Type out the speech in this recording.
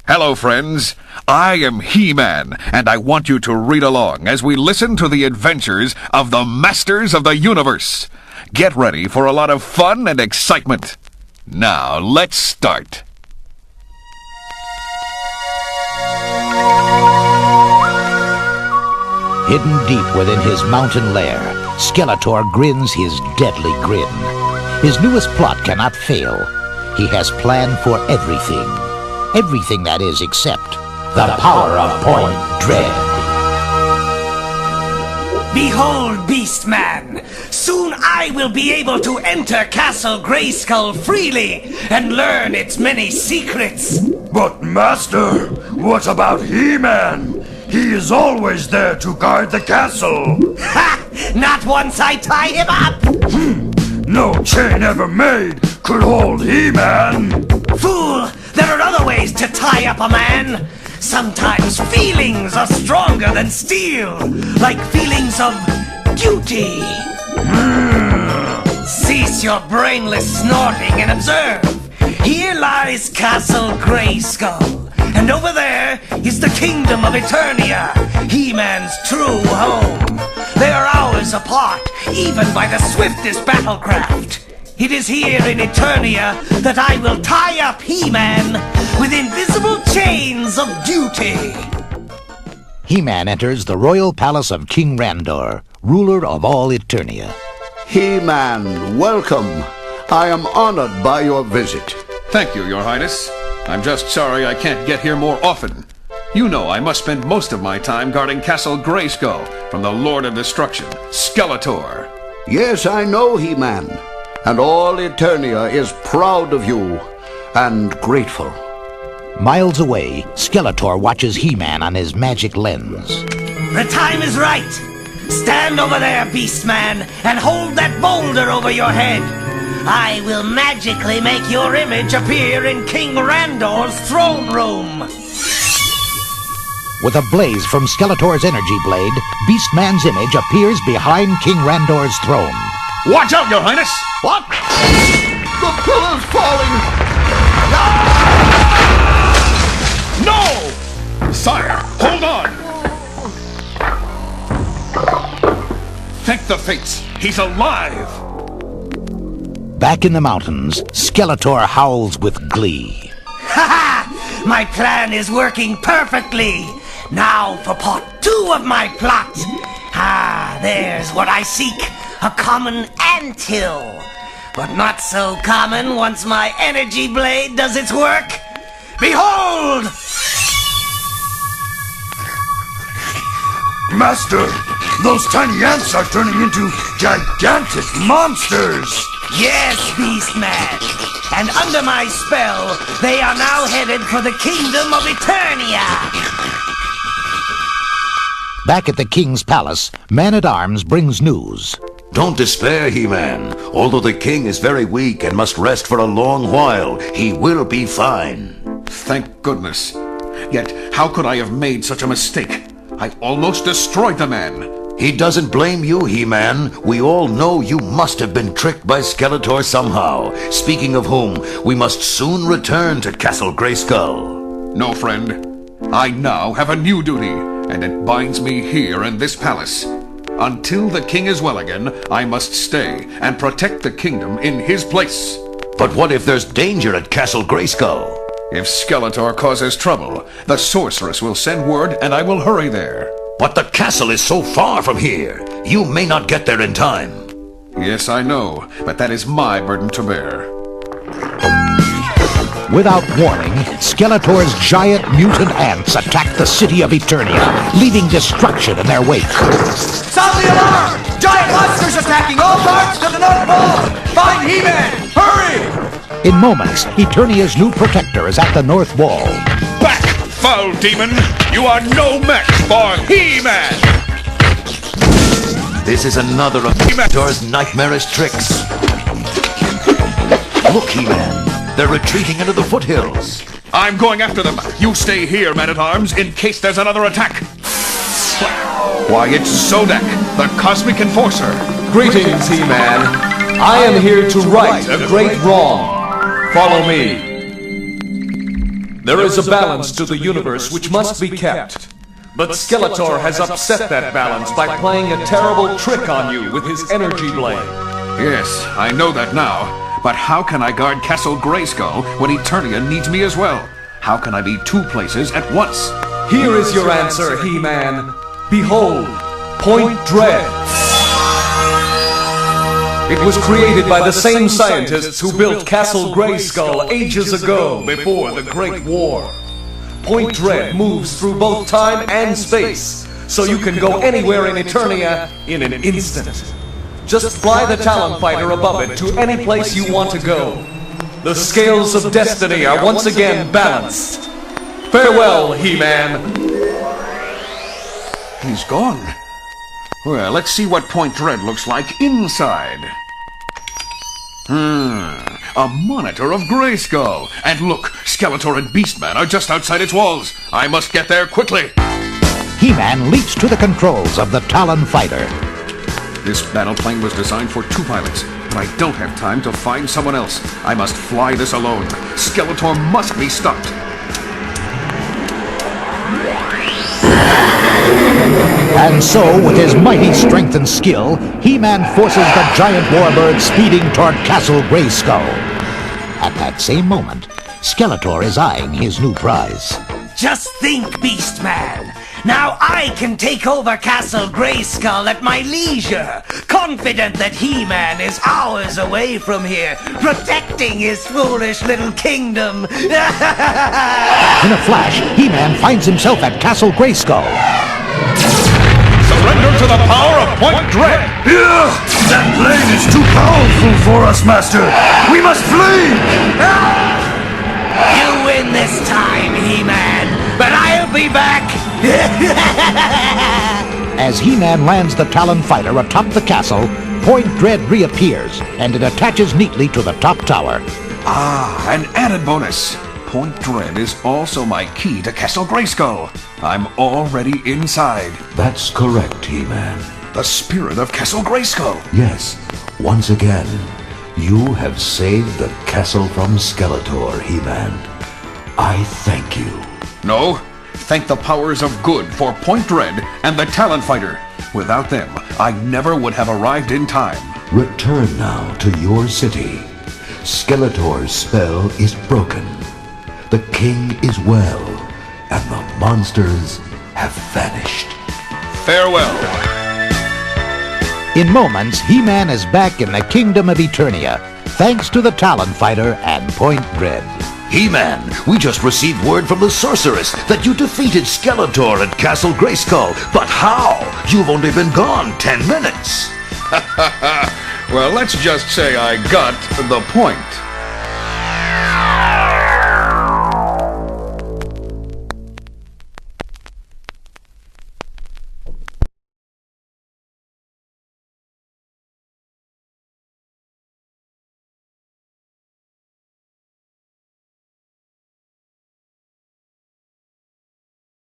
Hello, friends. I am He-Man, and I want you to read along as we listen to the adventures of the Masters of the Universe. Get ready for a lot of fun and excitement. Now, let's start. Hidden deep within his mountain lair, Skeletor grins his deadly grin. His newest plot cannot fail. He has planned for everything. Everything, that is, except the power of Point Dread. Behold, Beastman! Soon I will be able to enter Castle Grayskull freely and learn its many secrets. But, Master, what about He-Man? He is always there to guard the castle. Ha! Not once I tie him up! No chain ever made could hold He-Man. Fool! There are other ways to tie up a man. Sometimes feelings are stronger than steel, like feelings of duty. Cease your brainless snorting and observe. Here lies Castle Grayskull, and over there is the kingdom of Eternia, He-Man's true home. They are hours apart, even by the swiftest battlecraft. It is here in Eternia that I will tie up He-Man with invisible chains of duty. He-Man enters the royal palace of King Randor, ruler of all Eternia. He-Man, welcome. I am honored by your visit. Thank you, Your Highness. I'm just sorry I can't get here more often. You know I must spend most of my time guarding Castle Grayskull from the Lord of Destruction, Skeletor. Yes, I know, He-Man. And all Eternia is proud of you and grateful. Miles away, Skeletor watches He-Man on his magic lens. The time is right. Stand over there, Beastman, and hold that boulder over your head. I will magically make your image appear in King Randor's throne room. With a blaze from Skeletor's energy blade, Beastman's image appears behind King Randor's throne. Watch out, Your Highness! What? The pillar's falling! No! Sire, hold on! Thank the fates, he's alive! Back in the mountains, Skeletor howls with glee. Ha ha! My plan is working perfectly. Now for part 2 of my plot. Ah, there's what I seek. A common anthill. But not so common once my energy blade does its work. Behold! Master, those tiny ants are turning into gigantic monsters. Yes, Beastman. And under my spell, they are now headed for the kingdom of Eternia. Back at the king's palace, Man-at-Arms brings news. Don't despair, He-Man. Although the king is very weak and must rest for a long while, he will be fine. Thank goodness. Yet, how could I have made such a mistake? I almost destroyed the man. He doesn't blame you, He-Man. We all know you must have been tricked by Skeletor somehow. Speaking of whom, we must soon return to Castle Grayskull. No, friend. I now have a new duty, and it binds me here in this palace. Until the king is well again, I must stay and protect the kingdom in his place. But what if there's danger at Castle Grayskull? If Skeletor causes trouble, the sorceress will send word and I will hurry there. But the castle is so far from here. You may not get there in time. Yes, I know, but that is my burden to bear. Without warning, Skeletor's giant mutant ants attack the city of Eternia, leaving destruction in their wake. Sound the alarm! Giant monsters attacking all parts of the North Pole! Find He-Man! Hurry! In moments, Eternia's new protector is at the North Wall. Back, foul demon! You are no match for He-Man! This is another of Skeletor's nightmarish tricks. Look, He-Man. They're retreating into the foothills. I'm going after them. You stay here, Man-at-Arms, in case there's another attack. Why, it's Zodak, the Cosmic Enforcer. Greetings, He-Man. I am here to right a great wrong. Follow me. There is a balance to the universe which must be kept. But Skeletor has upset that balance by playing a terrible trick on you with his energy blade. Yes, I know that now. But how can I guard Castle Grayskull when Eternia needs me as well? How can I be two places at once? Here is your answer, He-Man. Behold, Point Dread. It was created by the same scientists who built Castle Grayskull ages ago, before the Great War. Point Dread moves through both time and space, so you can go anywhere in Eternia in an instant. Just fly the Talon Fighter above it to any place you want to go. The scales of destiny are once again balanced. Farewell, He-Man. He's gone. Well, let's see what Point Dread looks like inside. A monitor of Grayskull. And look, Skeletor and Beastman are just outside its walls. I must get there quickly. He-Man leaps to the controls of the Talon Fighter. This battleplane was designed for two pilots, but I don't have time to find someone else. I must fly this alone. Skeletor must be stopped. And so, with his mighty strength and skill, He-Man forces the giant warbird speeding toward Castle Grayskull. At that same moment, Skeletor is eyeing his new prize. Just think, Beastman. Now I can take over Castle Grayskull at my leisure, confident that He-Man is hours away from here, protecting his foolish little kingdom. In a flash, He-Man finds himself at Castle Grayskull. Surrender to the power of Point Dread! That plane is too powerful for us, Master! We must flee! You win this time, He-Man, but I'll be back! As He-Man lands the Talon Fighter atop the castle, Point Dread reappears, and it attaches neatly to the top tower. Ah, an added bonus. Point Dread is also my key to Castle Grayskull. I'm already inside. That's correct, He-Man. The spirit of Castle Grayskull. Yes, once again, you have saved the castle from Skeletor, He-Man. I thank you. No, thank the powers of good for Point Dread and the Talon Fighter. Without them, I never would have arrived in time. Return now to your city. Skeletor's spell is broken. The king is well, and the monsters have vanished. Farewell. In moments, He-Man is back in the Kingdom of Eternia, thanks to the Talon Fighter and Point Dread. He-Man, we just received word from the sorceress that you defeated Skeletor at Castle Grayskull. But how? You've only been gone 10 minutes. Well, let's just say I got the point.